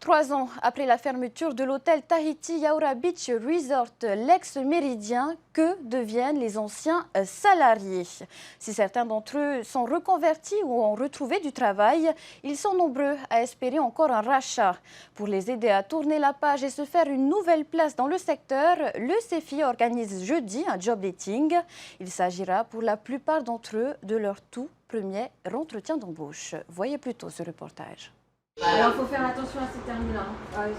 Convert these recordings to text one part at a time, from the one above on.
3 ans après la fermeture de l'hôtel Tahiti Yaoura Beach Resort, l'ex-Méridien, que deviennent les anciens salariés? Si certains d'entre eux sont reconvertis ou ont retrouvé du travail, ils sont nombreux à espérer encore un rachat. Pour les aider à tourner la page et se faire une nouvelle place dans le secteur, le CEFI organise jeudi un job dating. Il s'agira pour la plupart d'entre eux de leur tout premier entretien d'embauche. Voyez plutôt ce reportage. Alors il faut faire attention à ces termes-là.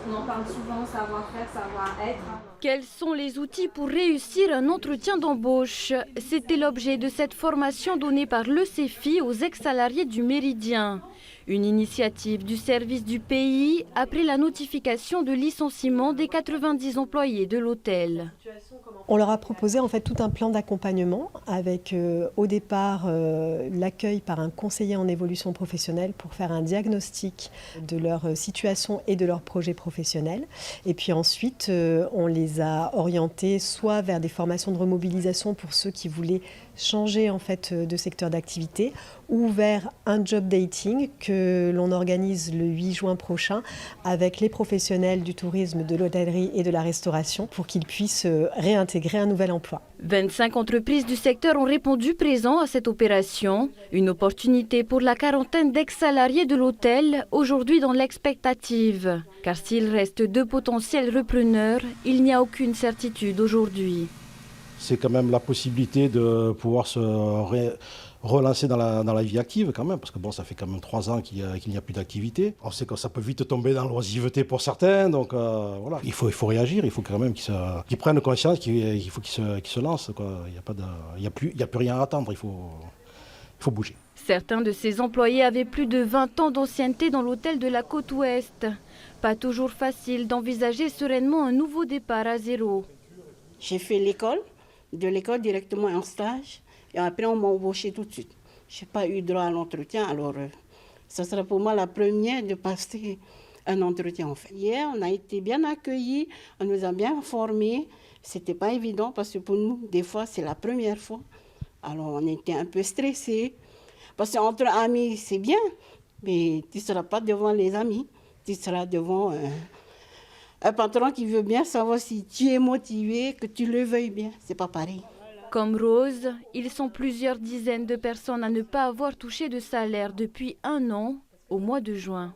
On en parle souvent, savoir-faire, savoir-être. Quels sont les outils pour réussir un entretien d'embauche? C'était l'objet de cette formation donnée par le CEFI aux ex-salariés du Méridien. Une initiative du service du pays après la notification de licenciement des 90 employés de l'hôtel. On leur a proposé en fait tout un plan d'accompagnement avec au départ l'accueil par un conseiller en évolution professionnelle pour faire un diagnostic de leur situation et de leur projet professionnel. Et puis ensuite, on les a orientés soit vers des formations de remobilisation pour ceux qui voulaient changer en fait de secteur d'activité ou vers un job dating que l'on organise le 8 juin prochain avec les professionnels du tourisme, de l'hôtellerie et de la restauration pour qu'ils puissent réintégrer un nouvel emploi. 25 entreprises du secteur ont répondu présent à cette opération. Une opportunité pour la quarantaine d'ex-salariés de l'hôtel, aujourd'hui dans l'expectative. Car s'il reste 2 potentiels repreneurs, il n'y a aucune certitude aujourd'hui. C'est quand même la possibilité de pouvoir se relancer dans la vie active quand même, parce que bon, ça fait quand même 3 ans qu'il n'y a plus d'activité. On sait que ça peut vite tomber dans l'oisiveté pour certains, donc voilà. Il faut réagir, il faut quand même qu'ils prennent conscience qu'il faut qu'ils se lancent, quoi. Il n'y a plus rien à attendre, il faut bouger. Certains de ces employés avaient plus de 20 ans d'ancienneté dans l'hôtel de la côte ouest. Pas toujours facile d'envisager sereinement un nouveau départ à zéro. J'ai fait l'école, de l'école directement en stage, et après on m'a embauché tout de suite. Je n'ai pas eu droit à l'entretien, alors ça sera pour moi la première de passer un entretien en fait. Hier, on a été bien accueillis, on nous a bien formés. C'était pas évident parce que pour nous, des fois, c'est la première fois. Alors on était un peu stressés. Parce qu'entre amis, c'est bien, mais tu ne seras pas devant les amis, tu seras devant un patron qui veut bien savoir si tu es motivé, que tu le veuilles bien. C'est pas pareil. Comme Rose, ils sont plusieurs dizaines de personnes à ne pas avoir touché de salaire depuis 1 an, au mois de juin.